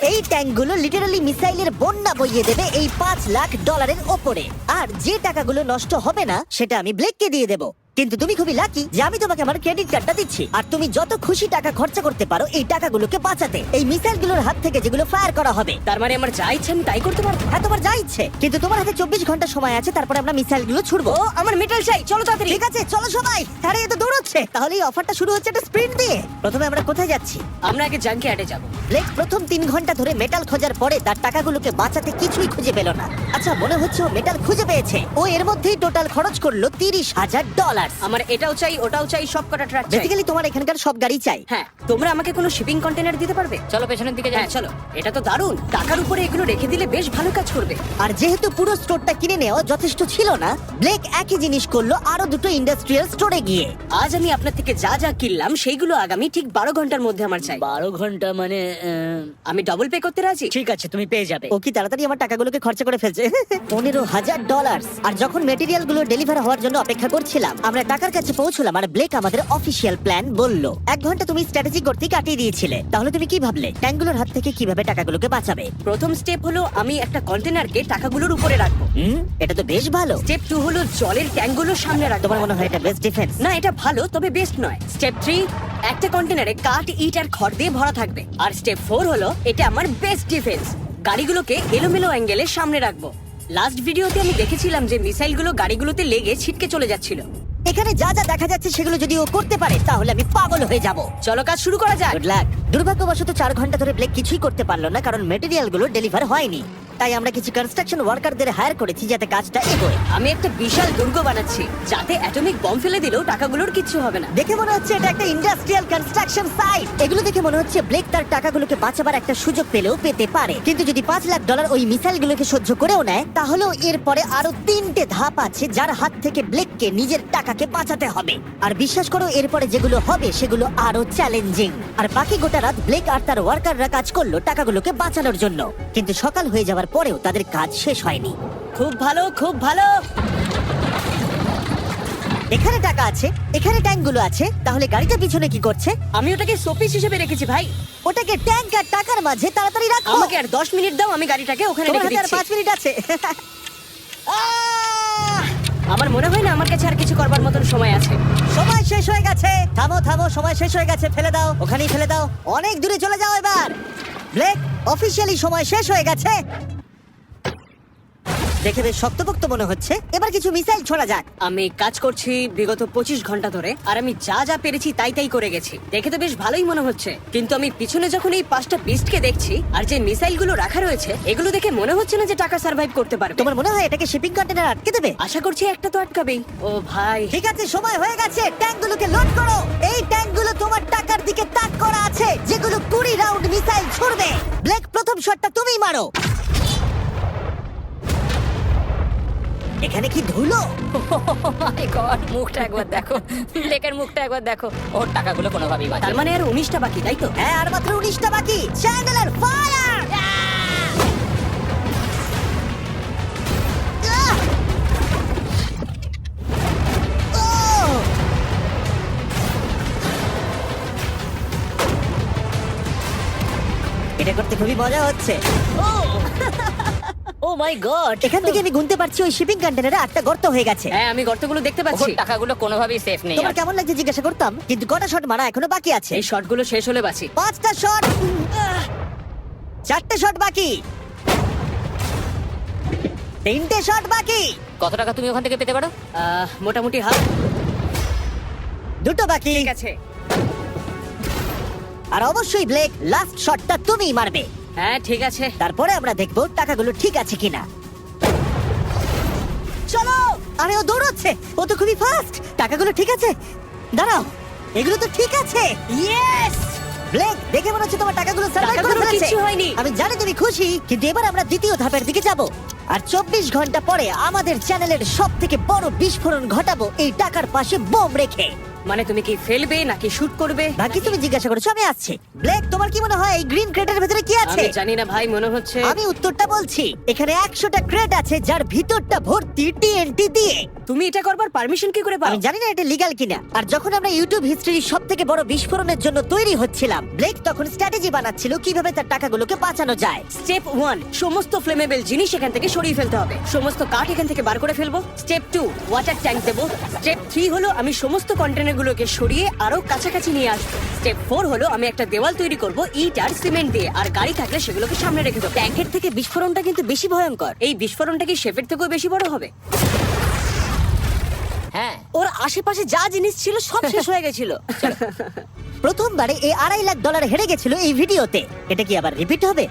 এই ট্যাঙ্কগুলো লিটারালি মিসাইলের বন্যা বইয়ে দেবে এই $5 লাখ ওপরে। আর যে টাকাগুলো নষ্ট হবে না সেটা আমি ব্লেককে দিয়ে দেবো। কিন্তু তুমি খুবই লাকি যে আমি তোমাকে আমার ক্রেডিট কার্ডটা দিচ্ছি, আর তুমি যত খুশি টাকা খরচা করতে পারো এই টাকাগুলোকে বাঁচাতে, এই মিসাইলগুলোর হাত থেকে যেগুলো ফায়ার করা হবে। তার মানে আমার যা ইচ্ছে আমি তাই করতে পারবো? হ্যাঁ, তোমার যা ইচ্ছে, কিন্তু তোমার হাতে 24 ঘন্টা সময় আছে, তারপরে আমরা মিসাইলগুলো ছুড়বো। ও আমার মেটাল চাই, চলো তাড়াতাড়ি। ঠিক আছে, চলো সবাই। আরে এ তো দৌড়চ্ছে। তাহলে এই অফারটা শুরু হচ্ছে একটা স্প্রিন্ট দিয়ে। প্রথমে আমরা কোথায় যাচ্ছি? আমরা আগে জাঙ্কি অ্যাডে যাবো। ব্লেক প্রথম 3 ঘন্টা ধরে মেটাল খোঁজার পরে তার টাকাগুলোকে বাঁচাতে কিছুই খুঁজে পেল না। আচ্ছা, মনে হচ্ছে ও মেটাল খুঁজে পেয়েছে। ও এর মধ্যেই টোটাল খরচ করলো $30,000। আমার এটাও চাই, ওটাও চাই, সব কটা ট্রাক চাই। বেসিক্যালি তোমার এখানকার সব গাড়ি চাই। হ্যাঁ, তোমরা আমাকে কোনো শিপিং কন্টেনার দিতে পারবে? চলো পেছনের দিকে যাই। হ্যাঁ চলো। এটা তো দারুণ, টাকার উপরে এগুলো রেখে দিলে বেশ ভালো কাজ করবে। আর যেহেতু পুরো স্টোরটা কিনে নেওয়া যথেষ্ট ছিল না, ব্লেক একই জিনিস করলো আরো দুটো ইন্ডাস্ট্রিয়াল স্টোরে গিয়ে। আজ আমি আপনার থেকে যা যা কিনলাম সেইগুলো আগামী ঠিক 12 ঘন্টার মধ্যে আমার চাই। 12 ঘন্টা মানে আমি ডাবল পে করতে রাজি। ঠিক আছে, তুমি পেয়ে যাবে। ও কি তাড়াতাড়ি আমার টাকাগুলোকে খরচা করে ফেলছে। $15,000। আর যখন মেটেরিয়াল গুলো ডেলিভার হওয়ার জন্য অপেক্ষা করছিলাম, আমরা টাকার কাছে পৌঁছলাম আর ব্লেক আমাদের অফিসিয়াল প্ল্যান বলল। 1 ঘন্টা তুমি স্ট্র্যাটেজি করতে কাটিয়ে দিয়েছিলে, তাহলে তুমি কি ভাবলে ট্যাঙ্কগুলোর হাত থেকে কিভাবে টাকাগুলোকে বাঁচাবে? প্রথম স্টেপ হলো আমি একটা কন্টেনারকে টাকাগুলোর উপরে রাখবো। এটা তো বেশ ভালো। স্টেপ 2 হলো জলের ট্যাঙ্কগুলো সামনে রাখবো। তোমার মনে হয় এটা বেস্ট ডিফেন্স? না, এটা ভালো তবে বেস্ট নয়। স্টেপ 3, একটা কন্টেনারে কাঠ, ইট আর খড় দিয়ে ভরা থাকবে। আর স্টেপ 4 হলো এটা আমার বেস্ট ডিফেন্স, গাড়িগুলোকে এলোমেলো অ্যাঙ্গেলে সামনে রাখবো। লাস্ট ভিডিওতে আমি দেখেছিলাম যে মিসাইলগুলো গাড়িগুলোতে লেগে ছিটকে চলে যাচ্ছিল। এখানে যা যা দেখা যাচ্ছে সেগুলো যদি ও করতে পারে তাহলে আমি পাগল হয়ে যাব। চলো কাজ শুরু করা যাক। Good luck. দুর্ভাগ্যবশত 4 ঘন্টা ধরে ব্লেক কিছুই করতে পারলো না, কারণ মেটেরিয়ালগুলো ডেলিভার হয়নি। তাই আমরা কিছু কনস্ট্রাকশন ওয়ার্কারদের হায়ার করেছি যাতে কাজটা এগোয়। আমি একটা বিশাল দুর্গ বানাচ্ছি যাতে অ্যাটমিক বম ফেলে দিলেও টাকাগুলোর কিচ্ছু হবে না। দেখে মনে হচ্ছে এটা একটা ইন্ডাস্ট্রিয়াল কনস্ট্রাকশন সাইট। এগুলো দেখে মনে হচ্ছে ব্লেক তার টাকাগুলোকে বাঁচাবার একটা সুযোগ পেলেও পেতে পারে, কিন্তু যদি $5 লাখ ওই মিসাইলগুলোকে সহ্য করেও নেয়, তাহলেও এরপরে আরো 3টে ধাপ আছে যার হাত থেকে ব্লেককে নিজের টাকাকে বাঁচাতে হবে। আর বিশ্বাস করো, এরপরে যেগুলো হবে সেগুলো আরো চ্যালেঞ্জিং। আর বাকি গোটা রাত ব্লেক আর তার ওয়ার্কাররা কাজ করলো টাকাগুলোকে বাঁচানোর জন্য, কিন্তু সকাল হয়ে যাওয়ার পরেও তাদের কাজ শেষ হয়নি। খুব ভালো, খুব ভালো। এখানে টাকা আছে, এখানে ট্যাঙ্কগুলো আছে, তাহলে গাড়িটা পিছনে কি করছে? আমি ওটাকে শোপিস হিসেবে রেখেছি ভাই। ওটাকে ট্যাঙ্ক আর টাকার মাঝে তাড়াতাড়ি রাখো। আমাকে আর 10 মিনিট দাও, আমি গাড়িটাকে ওখানে তোমার রেখে হাতে আর দিচ্ছি। 5 মিনিট আছে। আমার মনে হয় না আমার কাছে আর কিছু করবার মতন সময় আছে। সময় শেষ হয়ে গেছে। থামো থামো, সময় শেষ হয়ে গেছে। ফেলে দাও, ওখানেই ফেলে দাও। অনেক দূরে চলে যাও এবার। ব্লেক, অফিসিয়ালি সময় শেষ হয়ে গেছে। দেখে বেশ শক্তপোক্ত মনে হচ্ছে। এবার কিছু মিসাইল ছোড়া যাক। আমি কাজ করছি বিগত 25 ঘন্টা ধরে, আর আমি যা যা পেরেছি তাই তাই করে গেছি। দেখে তো বেশ ভালোই মনে হচ্ছে, কিন্তু আমি পিছনে যখন এই 5টা বিস্টকে দেখছি আর যে মিসাইলগুলো রাখা রয়েছে, এগুলো দেখে মনে হচ্ছে না যে টাকা সার্ভাইভ করতে পারবে। তোমার মনে হয় এটাকে শিপিং কন্টেনার আটকে দেবে? আশা করছি একটা তো আটকাবেই। ও ভাই, ঠিক আছে, সময় হয়ে গেছে। ট্যাঙ্কগুলোকে লোড করো। এই ট্যাঙ্কগুলো তোমার টাকার দিকে তাক করা আছে, যেগুলো 20 রাউন্ড মিসাইল ছুড়বে। ব্লেক, প্রথম শটটা তুমিই মারো। এখানে কি ধুলো? মাই গড, মুখটা একবার দেখো, ব্লেকের মুখটা একবার দেখো। ওর টাকাগুলো কোনোভাবেই বাঁচবে তার মানে আর 19টা বাকি, তাই তো? হ্যাঁ, আর মাত্র 19টা বাকি। Chandler fire! এটা করতে খুবই মজা হচ্ছে। ও মাই গড, এখান থেকে আমি গুনতে পারছি ওই শিপিং কন্টেনারে 8টা গর্ত হয়ে গেছে। হ্যাঁ, আমি গর্তগুলো দেখতে পাচ্ছি। ওর টাকাগুলো কোনোভাবেই সেফ নেই। তোমার কেমন লাগছে জিজ্ঞাসা করতাম, কিন্তু কটা শট মারা এখনো বাকি আছে। এই শটগুলো শেষ হলে বাঁচি। 5টা শট, 4টে শট বাকি, 3টে শট বাকি, কত টাকা তুমি ওখান থেকে পেতে পারো? মোটামুটি হাফ। 2টো বাকি। ঠিক আছে। আর অবশ্যই ব্লেক, লাস্ট শটটা তুমিই মারবে। হ্যাঁ ঠিক আছে। তারপরে আমরা দেখবো টাকাগুলো ঠিক আছে কিনা। চলো। আরে ও দৌড়চ্ছে, ও তো খুবই ফাস্ট। টাকাগুলো ঠিক আছে? দাঁড়াও, এগুলো তো ঠিক আছে। ইয়েস! ব্লেক, দেখে মনে হচ্ছে তোমার টাকাগুলো সার্ভাইভ করে টাকাগুলোর ফেলেছে। কিচ্ছু হয়নি। আমি জানি তুমি খুশি, কিন্তু এবার আমরা দ্বিতীয় ধাপের দিকে যাব। আর 24 ঘন্টা পরে আমাদের চ্যানেলের সবথেকে বড় বিস্ফোরণ ঘটাবো এই টাকার পাশে বোম রেখে। মানে তুমি কি ফেলবে নাকি শুট করবে? বাকি তুমি জিজ্ঞাসা করেছো, আমি আসছি। ব্লেক, তোমার কি মনে হয় এই গ্রিন ক্রেটের ভেতরে কি আছে? আমি জানি না ভাই, মনে হচ্ছে। আমি উত্তরটা বলছি। এখানে 100টা ক্রেট আছে যার ভিতরটা ভর্তি টিএনটি দিয়ে। তুমি এটা করবার পারমিশন কি করে পাও? আমি জানি না এটা লিগ্যাল কিনা। আর যখন আমরা ইউটিউব হিস্ট্রির সবথেকে বড় বিস্ফোরণের জন্য তৈরি হচ্ছিলাম, ব্লেক তখন স্ট্র্যাটেজি বানাচ্ছিল কিভাবে তার টাকাগুলো টাকাগুলোকে বাঁচানো যায়। স্টেপ 1, সমস্ত ফ্লেমেবল জিনিস এখান থেকে সরিয়ে ফেলতে হবে। সমস্ত কাঠ এখান থেকে বার করে ফেলবো। স্টেপ 2, ওয়াটার ট্যাঙ্ক দেবো। স্টেপ 3 হলো আমি সমস্ত কন্টেনারগুলোকে সরিয়ে আরো কাছাকাছি নিয়ে আসবো। স্টেপ 4 হলো আমি একটা দেওয়াল তৈরি করব ইট আর সিমেন্ট দিয়ে, আর গাড়ি থাকলে সেগুলোকে সামনে রেখে দেবো। ট্যাঙ্কের থেকে বিস্ফোরণটা কিন্তু বেশি ভয়ঙ্কর। এই বিস্ফোরণটা কি শেফের থেকেও বেশি বড় হবে? হ্যাঁ, ওর আশেপাশে যা জিনিস ছিল সব শেষ হয়ে গেছিল। প্রথমবারে এই $2.5 লাখ হেরে গেছিল এই ভিডিওতে। এটা কি আবার রিপিট হবে?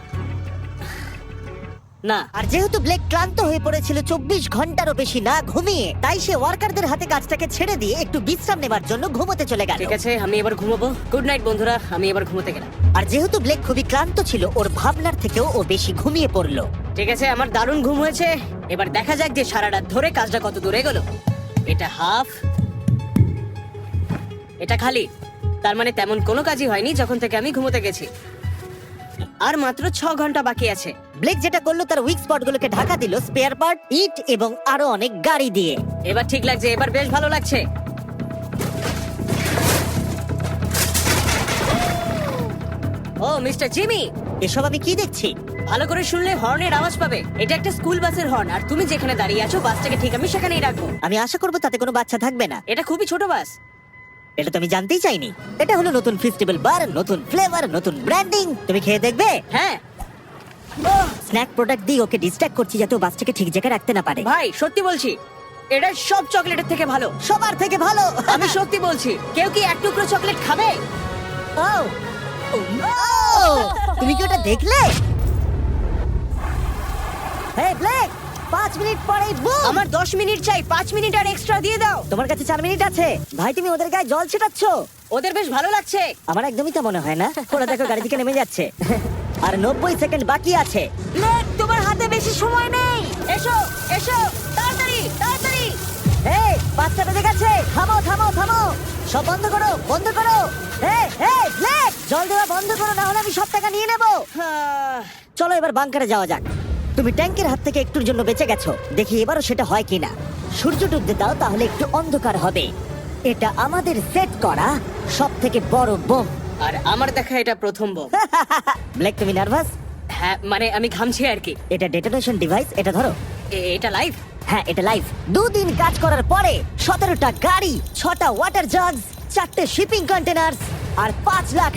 না, আর যেহেতু ব্লেক ক্লান্ত হয়ে পড়েছিল 24 ঘন্টারও বেশি না ঘুমিয়ে, তাই সে ওয়ার্কারদের হাতে কাজটাকে ছেড়ে দিয়ে একটু বিশ্রাম নেবার জন্য ঘুমোতে চলে গেল। ঠিক আছে, আমি এবার ঘুমাবো। গুড নাইট বন্ধুরা, আমি এবার ঘুমোতে গেলাম। আর যেহেতু ব্লেক খুবই ক্লান্ত ছিল, ওর ভাবনার থেকেও ও বেশি ঘুমিয়ে পড়লো। ঠিক আছে, আমার দারুণ ঘুম হয়েছে। এবার দেখা যাক যে সারা রাত ধরে কাজটা কত দূরে গেল। এটা হাফ, এটা খালি। তার মানে তেমন কোনো কাজই হয়নি যখন থেকে আমি ঘুমোতে গেছি। আর মাত্র 6 ঘন্টা বাকি আছে। ব্লেক যেটা করলো তার উইক স্পটগুলোকে ঢাকা দিল স্পেয়ার পার্ট, ইট এবং আরো অনেক গাড়ি দিয়ে। এবার ঠিক লাগছে, এবার বেশ ভালো লাগছে। ও মিস্টার জিমি, এসব আমি কি দেখছি? ভালো করে শুনলে হর্নের আওয়াজ পাবে। এটা একটা স্কুল বাসের হর্ন, আর তুমি যেখানে দাঁড়িয়ে আছো বাসটাকে ঠিক আমি সেখানেই রাখবো। আমি আশা করবো তাতে কোনো বাচ্চা থাকবে না। এটা খুবই ছোট বাস। এটা তো আমি জানতেই চাইনি। এটা হলো নতুন ফেস্টিভ্যাল বার, নতুন ফ্লেভার, নতুন ব্র্যান্ডিং। তুমি খেয়ে দেখবে? হ্যাঁ স্ন্যাক প্রোডাক্ট দিয়ে ওকে ডিস্ট্র্যাক্ট করছি যাতে ও বাচ্চাকে ঠিক জায়গায় রাখতে না পারে। ভাই, সত্যি বলছি, এটা সব চকলেটের থেকে ভালো। সবার থেকে ভালো। আমি সত্যি বলছি। কেউ কি এক টুকরো চকলেট খাবে? ও, তুমি কি ওটা দেখলে? হে ব্লেক, 5 মিনিট পরেই বুম। আমার 10 মিনিট চাই, 5 মিনিট আর এক্সট্রা দিয়ে দাও। তোমার কাছে 4 মিনিট আছে। ভাই, তুমি ওদের গায়ে জল ছিটাচ্ছ। ওদের বেশ ভালো লাগছে। আমার একদমই তা মনে হয় না। ওরা দেখো গাড়ি থেকে নেমে যাচ্ছে। আর 90 সেকেন্ড বাকি আছে। ব্লেক, তোমার হাতে বেশি সময় নেই। এসো এসো, তাড়াতাড়ি তাড়াতাড়ি। হে, 5টা বেজে গেছে। থামো থামো থামো, সব বন্ধ করো, বন্ধ করো। হে হে ব্লেক, জল দেওয়া বন্ধ করো, না হলে আমি সব টাকা নিয়ে নেব। চলো এবার বাংকারে যাওয়া যাক। তুমি ট্যাঙ্কের হাত থেকে একটুর জন্য বেঁচে গেছো। দেখি এবারও সেটা হয় কিনা। সূর্য ডুবতে দাও, তাহলে একটু অন্ধকার হবে। এটা আমাদের সেট করা সব থেকে বড় বোম। আর আমার দেখা এটা প্রথম বোম। ব্লেক, তুমি নার্ভাস? হ্যাঁ, মানে আমি ঘামছি আর কি। এটা ডেটোনেশন ডিভাইস, এটা ধরো। এটা লাইভ? হ্যাঁ, এটা লাইভ। 2 দিন কাজ করার পরে 17টা গাড়ি, 6টা ওয়াটার জাগস, 4টে শিপিং কন্টেনার্স আর $5 লাখ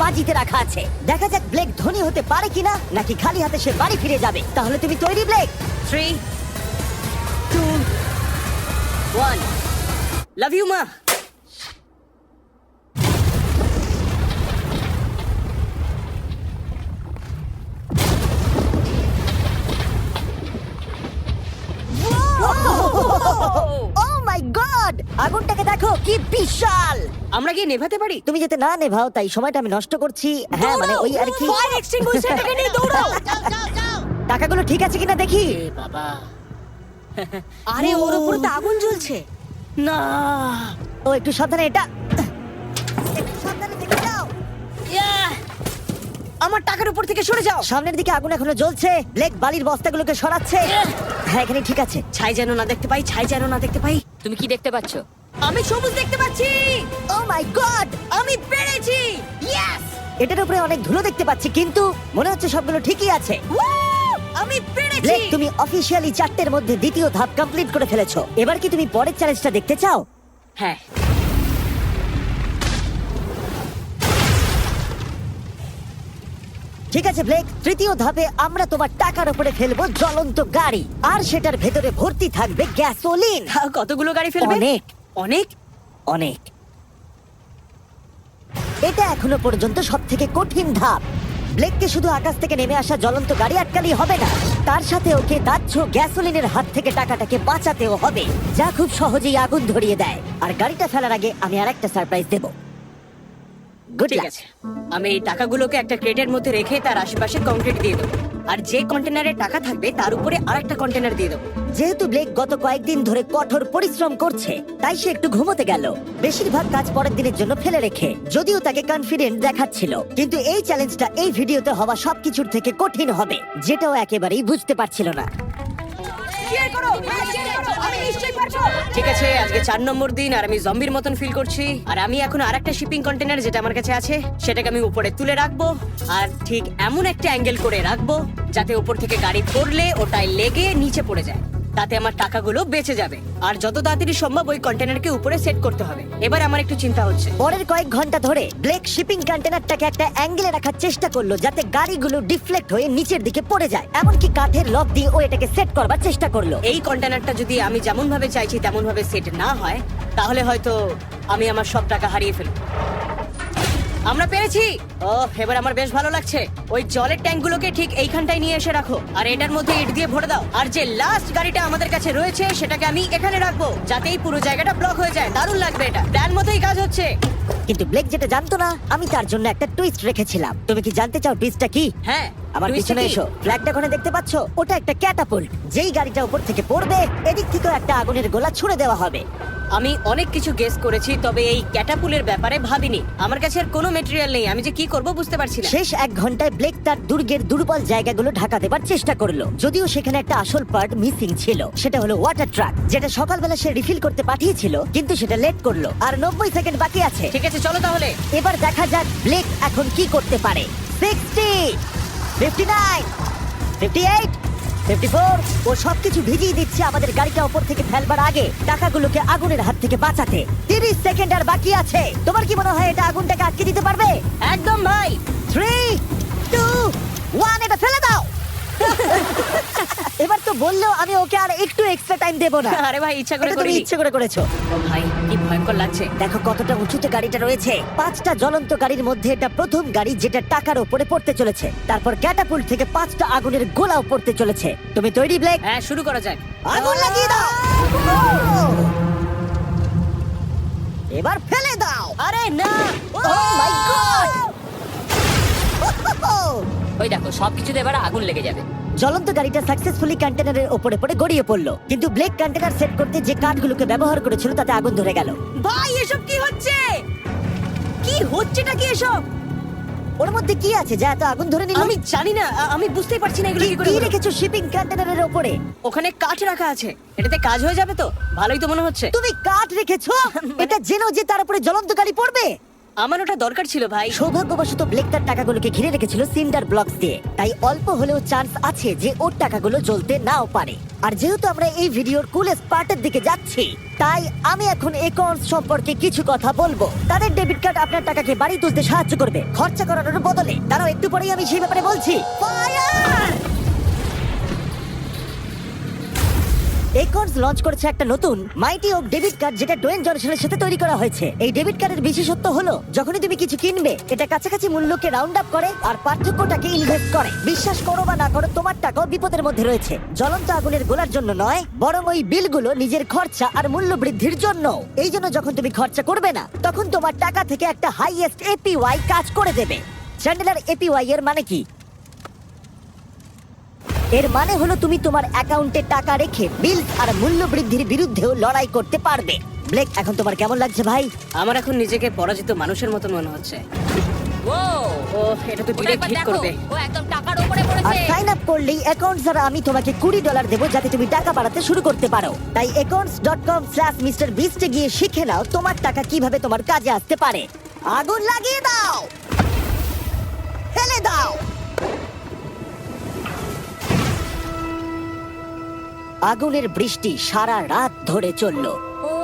বাজিতে রাখা আছে। দেখা যাক ব্লেক ধনী হতে পারে কিনা, নাকি খালি হাতে সে বাড়ি ফিরে যাবে। তাহলে তুমি তৈরি ব্লেক? 3, 2, 1। লাভ ইউ মা। ও মাই গড, আগুনটাকে দেখো কি বিশাল। আমরা গিয়ে নেভাতে পারি? তুমি যেতে না নেভাও, তাই সময়টা আমি নষ্ট করছি। হ্যাঁ, মানে ওই আর কি। ফায়ার এক্সটিংগুইশারটাকে নিয়ে দৌড়াও। টাকাগুলো ঠিক আছে কিনা দেখি। এ বাবা, আরে ওর উপরে তো আগুন জ্বলছে। না, ও একটু সাবধানে, এটা একটু সাবধানে থেকে যাও। ইয়াহ! আমার টাকার উপর থেকে সরে যাও। সামনের দিকে আগুন এখনো জ্বলছে। ব্লেক বালির বস্তাগুলোকে সরাচ্ছে। হ্যাঁ, এখানে ঠিক আছে। ছাই যেন না দেখতে পাই, ছাই যেন না দেখতে পাই। তুমি কি দেখতে পাচ্ছ? আমি সবুজ দেখতে পাচ্ছি। ও মাই গড, আমি পেরেছি। ইয়েস! এটার উপরে অনেক ধুলো দেখতে পাচ্ছি, কিন্তু মনে হচ্ছে সবগুলো ঠিকই আছে। আমি পেরেছি। ব্লেক, তুমি অফিসিয়ালি 4টের মধ্যে দ্বিতীয় ধাপ কমপ্লিট করে ফেলেছো। এবার কি তুমি পরের চ্যালেঞ্জটা দেখতে চাও? হ্যাঁ। ঠিক আছে ব্লেক, তৃতীয় ধাপে আমরা তোমার টাকার উপরে ফেলবো জ্বলন্ত গাড়ি, আর সেটার ভেতরে ভর্তি থাকবে গ্যাসোলিন। তাও কতগুলো গাড়ি ফেলবে? অনেক অনেক। অনেক। এটা এখনো পর্যন্ত সব থেকে কঠিন ধাপ। ব্লেককে শুধু আকাশ থেকে নেমে আসা জ্বলন্ত গাড়ি আটকালেই হবে না, তার সাথে ওকে দাহ্য গ্যাসোলিনের হাত থেকে টাকাটাকে বাঁচাতেও হবে, যা খুব সহজেই আগুন ধরিয়ে দেয়। আর গাড়িটা ফেলার আগে আমি আরেকটা সারপ্রাইজ দেব। গুড ঠিক লাক। আছে, আমি এই টাকাগুলোকে একটা ক্রেটের মধ্যে রেখে তার আশেপাশে কংক্রিট দিয়ে দেবো। আর যে কন্টেনারে টাকা থাকবে তার উপরে আরেকটা কন্টেনার দিয়ে দেবো। যেহেতু ব্লেক গত কয়েকদিন ধরে কঠোর পরিশ্রম করছে, তাই সে একটু ঘুমোতে গেল, বেশিরভাগ কাজ পরের দিনের জন্য ফেলে রেখে। যদিও তাকে কনফিডেন্ট দেখাচ্ছিল, কিন্তু এই চ্যালেঞ্জটা এই ভিডিওতে হওয়া সবকিছুর থেকে কঠিন হবে, যেটাও একেবারেই বুঝতে পারছিল না। ঠিক আছে, আজকে 4 নম্বর দিন আর আমি জম্বির মতন ফিল করছি। আর আমি এখন আরেকটা শিপিং কন্টেনার যেটা আমার কাছে আছে সেটাকে আমি উপরে তুলে রাখবো, আর ঠিক এমন একটা অ্যাঙ্গেল করে রাখবো যাতে উপর থেকে গাড়ি পড়লে ওটায় লেগে নিচে পড়ে যায়। তাতে আমার টাকাগুলো বেঁচে যাবে। আর যত তাড়াতাড়ি সম্ভব ওই কন্টেনারকে উপরে সেট করতে হবে। এবার আমার একটু চিন্তা হচ্ছে। পরের কয়েক ঘন্টা ধরে ব্লেক শিপিং কন্টেনারটাকে একটা অ্যাঙ্গেলে রাখার চেষ্টা করলো যাতে গাড়িগুলো ডিফ্লেক্ট হয়ে নিচের দিকে পড়ে যায়। এমনকি কাঠের লক দিয়ে ও এটাকে সেট করবার চেষ্টা করলো। এই কন্টেনারটা যদি আমি যেমন ভাবে চাইছি তেমন ভাবে সেট না হয়, তাহলে হয়তো আমি আমার সব টাকা হারিয়ে ফেলব। আমরা পেরেছি। ও, এবার আমার বেশ ভালো লাগছে। ওই জলের ট্যাঙ্কগুলোকে ঠিক এইখানটায় নিয়ে এসে রাখো, আর এটার মধ্যে ইট দিয়ে ভরে দাও। আর যে লাস্ট গাড়িটা আমাদের কাছে রয়েছে সেটাকে আমি এখানে রাখবো, যাতে এই পুরো জায়গাটা ব্লক হয়ে যায়। দারুণ লাগবে, এটা প্ল্যান মতোই কাজ হচ্ছে। কিন্তু ব্লেক যেটা জানতো না, আমি তার জন্য একটা টুইস্ট রেখেছিলাম। তুমি কি জানতে চাও টুইস্টটা কি? হ্যাঁ, আমার twist পিছনে কি? এসো। ফ্ল্যাগটা ওখানে দেখতে পাচ্ছ? ওটা একটা ক্যাটাপুল্ট। যেই গাড়িটা উপর থেকে পড়বে, এদিক থেকেও একটা আগুনের গোলা ছুড়ে দেওয়া হবে। আমি অনেক কিছু গেস করেছি, তবে এই ক্যাটাপুলের ব্যাপারে ভাবিনি। আমার কাছে আর কোনো মেটেরিয়াল নেই, আমি যে কি করব বুঝতে পারছি না। শেষ 1 ঘন্টায় ব্লেক তার দুর্গের দুর্বল জায়গাগুলো ঢাকা দেবার চেষ্টা করলো, যদিও সেখানে একটা আসল পার্ট মিসিং ছিল। সেটা হলো ওয়াটার ট্রাক, যেটা সকালবেলা সে রিফিল করতে পাঠিয়েছিল, কিন্তু সেটা লেট করলো। আর 90 সেকেন্ড বাকি আছে। ঠিক আছে, চলো তাহলে। এবার দেখা যাক ব্লেক এখন কি করতে পারে। 60, 59, 58, 54। ও সবকিছু ভিজিয়ে দিচ্ছে আমাদের গাড়িটা উপর থেকে ফেলবার আগে টাকাগুলোকে আগুনের হাত থেকে বাঁচাতে। 30 সেকেন্ড আর বাকি আছে। তোমার কি মনে হয় এটা আগুনটাকে আটকে দিতে পারবে? একদম ভাই। 3, 2, 1, এটা ফেলে দাও। এবার তো বললেও আমি ওকে আর একটু এক্সট্রা টাইম দেবো না। আরে ভাই, ইচ্ছা করে এটা তুমি করিনি। ইচ্ছে করে করেছো। ও ভাই, কি ভয়ঙ্কর লাগছে। দেখো কতটা উঁচুতে গাড়িটা রয়েছে। 5টা জ্বলন্ত গাড়ির মধ্যে এটা প্রথম গাড়ি যেটা টাকার উপরে পড়তে চলেছে। তারপর ক্যাটাপুল্ট থেকে 5টা আগুনের গোলাও পড়তে চলেছে। তুমি তৈরি ব্লেক? হ্যাঁ, শুরু করা যাক। আগুন লাগিয়ে দাও। এবার ফেলে দাও। আরে না। ও মাই গড! ওই দেখো, সবকিছুতে এবার আগুন লেগে যাবে। জ্বলন্ত গাড়িটা সাকসেসফুলি কন্টেনারের উপরে পড়ে গড়িয়ে পড়লো, কিন্তু ব্লেক কন্টেনার সেট করতে যে কাঠগুলোকে ব্যবহার করেছিল তাতে আগুন ধরে গেল। ভাই, এসব কি হচ্ছে? কি হচ্ছেটা কি এসব? ওর মধ্যে কি আছে যা এত আগুন ধরে নিল? আমি জানি না, আমি বুঝতেই পারছি না এগুলো কি করে কি হলো। রেখেছো শিপিং কন্টেনারের উপরে? ওখানে কাঠ রাখা আছে, এটাতে কাজ হয়ে যাবে তো? ভালোই তো মনে হচ্ছে। তুমি কাঠ রেখেছো? এটা জেনো যে তার উপরে জ্বলন্ত গাড়ি পড়বে। আমার ওটা দরকার ছিল ভাই। সৌভাগ্যবশত ব্লেক তার টাকাগুলোকে ঘিরে রেখেছিল সিন্ডার ব্লকস দিয়ে, তাই অল্প হলেও চান্স আছে যে ওর টাকাগুলো জ্বলতে নাও পারে। আর যেহেতু আমরা এই ভিডিওর কুলেস্ট পার্টের দিকে যাচ্ছি, তাই আমি এখন একর্নস সম্পর্কে কিছু কথা বলবো। তাদের ডেবিট কার্ড আপনার টাকাকে বাড়ি তুলতে সাহায্য করবে খরচা করানোর বদলে। তারাও একটু পরেই আমি সেই ব্যাপারে বলছি। ফায়ার! একর্নস লঞ্চ করেছে একটা নতুন মাইটি ওক ডেবিট কার্ড, যেটা ডোয়েন জনসনের সাথে তৈরি করা হয়েছে। এই ডেবিট কার্ডের বিশেষত্ব হলো যখনই তুমি কিছু কিনবে, এটা কাছাকাছি মূল্যকে রাউন্ড আপ করে আর পার্থক্যটাকে ইনভেস্ট করে। বিশ্বাস করো বা না করো, তোমার টাকাও বিপদের মধ্যে রয়েছে। জ্বলন্ত আগুনের গোলার জন্য নয়, বরং ওই বিলগুলো নিজের খরচা আর মূল্য বৃদ্ধির জন্য। এই জন্য যখন তুমি খরচা করবে না, তখন তোমার টাকা থেকে একটা হাইয়েস্ট এপিওয়াই কাজ করে দেবে। চ্যান্ডেলার, এপিওয়াই এর মানে কি? এর মানে হলো তুমি তোমার অ্যাকাউন্টে টাকা রেখে বিল আর মূল্য বৃদ্ধির বিরুদ্ধেও লড়াই করতে পারবে। ব্লেক, এখন তোমার কেমন লাগছে ভাই? আমার এখন নিজেকে পরাজিত মানুষের মতন মনে হচ্ছে। ও, ও, এটা তো ওটা ডিরেক্ট একবার হিট দেখো, করবে। ও একদম টাকার উপরে আর পড়েছে। সাইন আপ করলেই অ্যাকাউন্টস দ্বারা আমি তোমাকে $20 দেবো যাতে তুমি টাকা বাড়াতে শুরু করতে পারো। তাই accounts.com/MrBeast এ গিয়ে শিখে নাও তোমার টাকা কিভাবে তোমার কাজে আসতে পারে। আগুন লাগিয়ে দাও, ফেলে দাও। আগুনের বৃষ্টি সারা রাত ধরে চললো, ও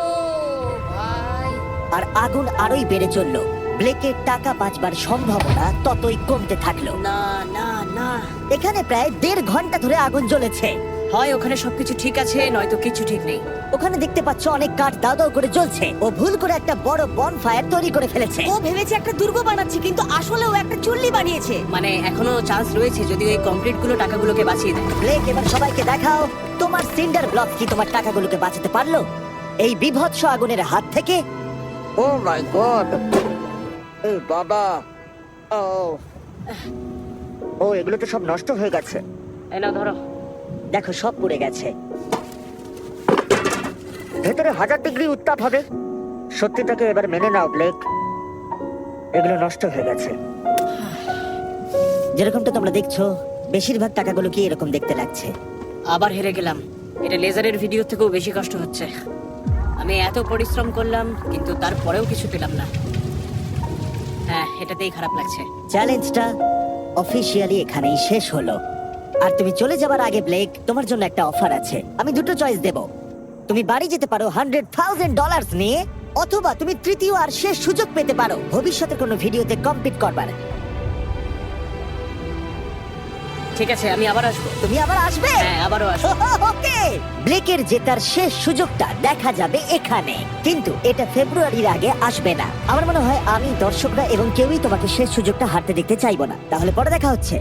ভাই, আর আগুন আরোই বেড়ে চললো। ব্লেকের টাকা বাঁচবার সম্ভাবনা ততই কমতে থাকলো। না না না, এখানে প্রায় 1.5 ঘন্টা ধরে আগুন জ্বলেছে। হয় ওখানে সবকিছু ঠিক আছে, নয়তো কিছু ঠিক নেই। ওখানে দেখতে পাচ্ছ অনেক কাঠ দাও দাও করে জ্বলছে। ও ভুল করে একটা বড় বনফায়ার তৈরি করে ফেলেছে। ও ভেবেছে একটা দুর্গ বানাচ্ছে, কিন্তু আসলে ও একটা চুল্লি বানিয়েছে। মানে এখনো চান্স রয়েছে যদি ওই কংক্রিট গুলো টাকাগুলোকে বাঁচিয়ে দেয়। ব্লেক, এবার সবাইকে দেখাও তোমার সিন্ডার ব্লক কি তোমার টাকাগুলোকে বাঁচাতে পারলো এই বিভৎস আগুনের হাত থেকে। ও মাই গড! এই বাবা! ও এগুলো তো সব নষ্ট হয়ে গেছে। এই নাও ধরো। দেখো, সব পুড়ে গেছে। ভেতরে 1000 ডিগ্রি উত্তাপ হবে। সত্যিটাকে এবার মেনে নাও ব্লেক, এগুলো নষ্ট হয়ে গেছে। যেরকমটা তোমরা দেখছো, বেশিরভাগ টাকাগুলো কি এরকম দেখতে লাগছে। আবার হেরে গেলাম। এটা লেজারের ভিডিও থেকেও বেশি কষ্ট হচ্ছে। আমি এত পরিশ্রম করলাম কিন্তু তারপরেও কিছু পেলাম না। হ্যাঁ, এটাতেই খারাপ লাগছে। চ্যালেঞ্জটা অফিসিয়ালি এখানেই শেষ হলো। আর তুমি চলে যাবার আগে ব্লেক, তোমার জন্য একটা অফার আছে। আমি দুটো চয়েস দেব, তুমি বাড়ি যেতে পারো $100,000 নিয়ে, অথবা তুমি তৃতীয় আর শেষ সুযোগ পেতে পারো ভবিষ্যতের কোনো ভিডিওতে কম্পিট করবার। ঠিক আছে, আমি আবার আসবো। তুমি আবার আসবে? হ্যাঁ, আবারও আসবো। ওকে, ব্লেকের জেতার শেষ সুযোগটা দেখা যাবে এখানে, কিন্তু এটা ফেব্রুয়ারির আগে আসবে না। আমার মনে হয় আমি, দর্শকরা এবং কেউই তোমাকে শেষ সুযোগটা হারতে দেখতে চাইবো না। তাহলে পরে দেখা হচ্ছে।